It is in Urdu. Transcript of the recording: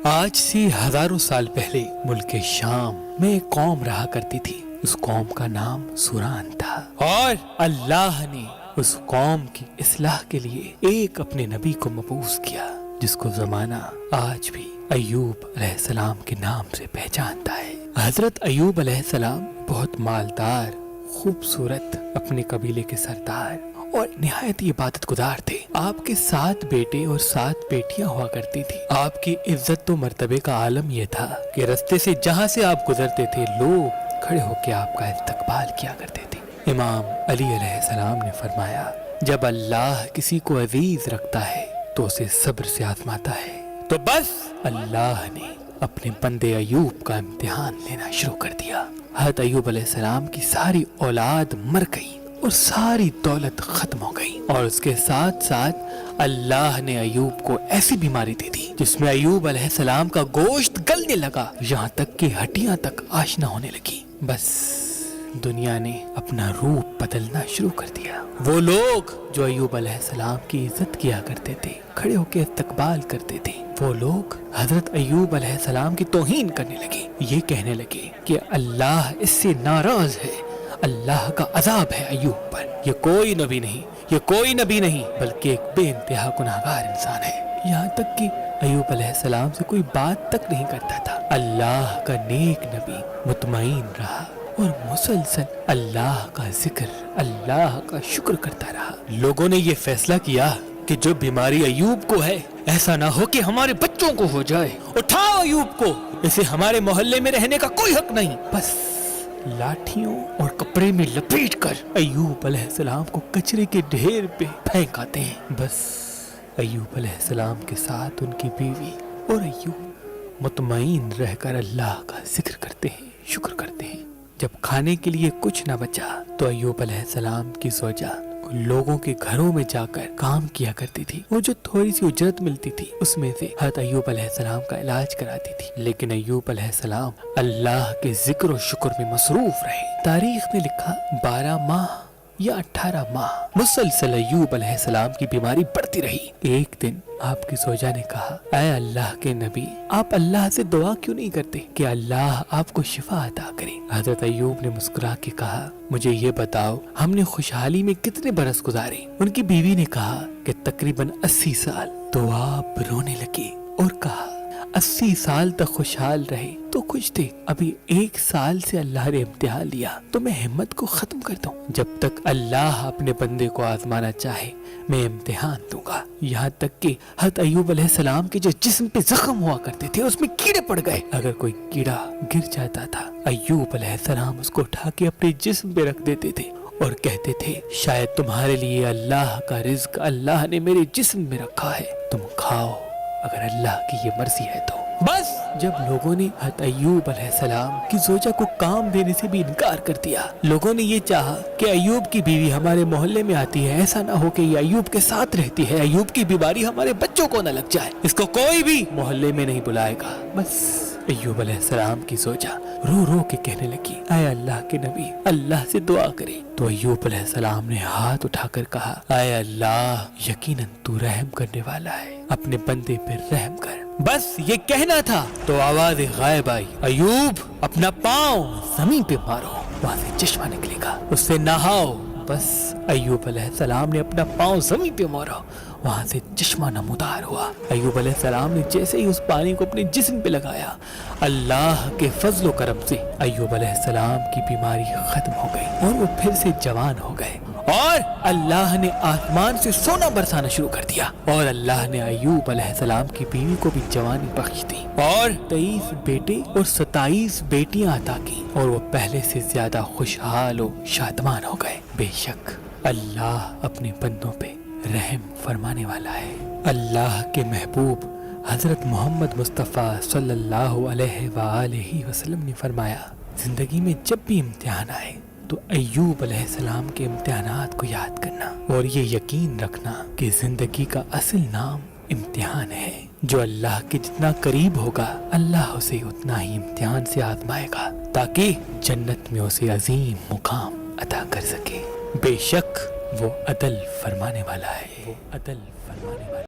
آج سے ہزاروں سال پہلے ملک شام میں ایک قوم رہا کرتی تھی۔ اس قوم کا نام سوران تھا، اور اللہ نے اس قوم کی اصلاح کے لیے ایک اپنے نبی کو مبعوث کیا، جس کو زمانہ آج بھی ایوب علیہ السلام کے نام سے پہچانتا ہے۔ حضرت ایوب علیہ السلام بہت مالدار، خوبصورت، اپنے قبیلے کے سردار اور نہایت عبادت گزار تھے۔ آپ کے 7 بیٹے اور 7 بیٹیاں ہوا کرتی تھی۔ آپ کی عزت و مرتبے کا عالم یہ تھا کہ رستے سے جہاں سے آپ گزرتے تھے، لوگ کھڑے ہو کے آپ کا استقبال کیا کرتے تھے۔ امام علی علیہ السلام نے فرمایا، جب اللہ کسی کو عزیز رکھتا ہے تو اسے صبر سے آزماتا ہے۔ تو بس اللہ نے اپنے بندے ایوب کا امتحان لینا شروع کر دیا۔ حضرت ایوب علیہ السلام کی ساری اولاد مر گئی اور ساری دولت ختم ہو گئی، اور اس کے ساتھ ساتھ اللہ نے ایوب کو ایسی بیماری دے دی جس میں ایوب علیہ السلام کا گوشت گلنے لگا، یہاں تک کہ ہڈیاں تک آشنا ہونے لگی۔ بس دنیا نے اپنا روپ بدلنا شروع کر دیا۔ وہ لوگ جو ایوب علیہ السلام کی عزت کیا کرتے تھے، کھڑے ہو کے استقبال کرتے تھے، وہ لوگ حضرت ایوب علیہ السلام کی توہین کرنے لگے، یہ کہنے لگے کہ اللہ اس سے ناراض ہے، اللہ کا عذاب ہے ایوب پر، یہ کوئی نبی نہیں بلکہ ایک بے انتہا گناہگار انسان ہے۔ یہاں تک کہ ایوب علیہ السلام سے کوئی بات تک نہیں کرتا تھا۔ اللہ کا نیک نبی مطمئن رہا اور مسلسل اللہ کا ذکر، اللہ کا شکر کرتا رہا۔ لوگوں نے یہ فیصلہ کیا کہ جو بیماری ایوب کو ہے، ایسا نہ ہو کہ ہمارے بچوں کو ہو جائے، اٹھاؤ ایوب کو، اسے ہمارے محلے میں رہنے کا کوئی حق نہیں۔ بس لاٹھیوں اور کپڑے میں لپیٹ کر ایوب علیہ السلام کو کچرے کے ڈھیر پہ پھینک آتے ہیں۔ بس ایوب علیہ السلام کے ساتھ ان کی بیوی اور ایوب مطمئن رہ کر اللہ کا ذکر کرتے ہیں، شکر کرتے ہیں۔ جب کھانے کے لیے کچھ نہ بچا تو ایوب علیہ السلام کی زوجہ لوگوں کے گھروں میں جا کر کام کیا کرتی تھی، وہ جو تھوڑی سی اجرت ملتی تھی اس میں سے حضرت ایوب علیہ السلام کا علاج کراتی تھی۔ لیکن ایوب علیہ السلام اللہ کے ذکر و شکر میں مصروف رہے۔ تاریخ میں لکھا 12 ماہ یا 18 ماہ مسلسل ایوب علیہ السلام کی بیماری بڑھتی رہی۔ ایک دن آپ کی زوجہ نے کہا، اے اللہ کے نبی، آپ اللہ سے دعا کیوں نہیں کرتے کہ اللہ آپ کو شفا عطا کرے؟ حضرت ایوب نے مسکرا کے کہا، مجھے یہ بتاؤ، ہم نے خوشحالی میں کتنے برس گزارے؟ ان کی بیوی نے کہا کہ تقریباً 80 سال۔ تو آپ رونے لگے اور کہا، 80 سال تک خوشحال رہے تو خوش تھے، ابھی 1 سال سے اللہ نے امتحان لیا تو میں ہمت کو ختم کر دوں؟ جب تک اللہ اپنے بندے کو آزمانا چاہے میں امتحان دوں گا۔ یہاں تک کہ حضرت ایوب علیہ السلام کے جو جسم پہ زخم ہوا کرتے تھے اس میں کیڑے پڑ گئے، اگر کوئی کیڑا گر جاتا تھا ایوب علیہ السلام اس کو اٹھا کے اپنے جسم پہ رکھ دیتے تھے اور کہتے تھے، شاید تمہارے لیے اللہ کا رزق اللہ نے میرے جسم میں رکھا ہے، تم کھاؤ اگر اللہ کی یہ مرضی ہے تو۔ بس جب لوگوں نے حضرت ایوب علیہ السلام کی زوجہ کو کام دینے سے بھی انکار کر دیا، لوگوں نے یہ چاہا کہ ایوب کی بیوی ہمارے محلے میں آتی ہے، ایسا نہ ہو کہ یہ ایوب کے ساتھ رہتی ہے، ایوب کی بیماری ہمارے بچوں کو نہ لگ جائے، اس کو کوئی بھی محلے میں نہیں بلائے گا۔ بس ایوب علیہ السلام کی زوجہ رو رو کے کہنے لگی، اے اللہ کے نبی، اللہ سے دعا کرے۔ تو ایوب علیہ السلام نے ہاتھ اٹھا کر کہا، اے اللہ، یقیناً تو رحم کرنے والا ہے، اپنے بندے پر رحم کر۔ بس یہ کہنا تھا تو آواز غائب آئی، ایوب اپنا پاؤں زمین پہ مارو، وہاں سے چشمہ نکلے گا، اس سے نہاؤ۔ بس ایوب علیہ السلام نے اپنا پاؤں زمین پہ مارا، وہاں سے چشمہ نمودار ہوا۔ ایوب علیہ السلام نے جیسے ہی اس پانی کو اپنے جسم پہ لگایا، اللہ کے فضل و کرم سے ایوب علیہ السلام کی بیماری ختم ہو گئی اور وہ پھر سے جوان ہو گئے، اور اللہ نے آسمان سے سونا برسانا شروع کر دیا، اور اللہ نے ایوب علیہ السلام کی بیوی کو بھی جوانی بخش دی، اور 23 بیٹے اور 27 بیٹیاں عطا کی، اور وہ پہلے سے زیادہ خوشحال و شادمان ہو گئے۔ بے شک اللہ اپنے بندوں پہ رحم فرمانے والا ہے۔ اللہ کے محبوب حضرت محمد مصطفیٰ صلی اللہ علیہ وآلہ وسلم نے فرمایا، زندگی میں جب بھی امتحان آئے تو ایوب علیہ السلام کے امتحانات کو یاد کرنا، اور یہ یقین رکھنا کہ زندگی کا اصل نام امتحان ہے۔ جو اللہ کے جتنا قریب ہوگا، اللہ اسے اتنا ہی امتحان سے آزمائے گا تاکہ جنت میں اسے عظیم مقام عطا کر سکے۔ بے شک وہ عدل فرمانے والا ہے، وہ عدل فرمانے والا ہے۔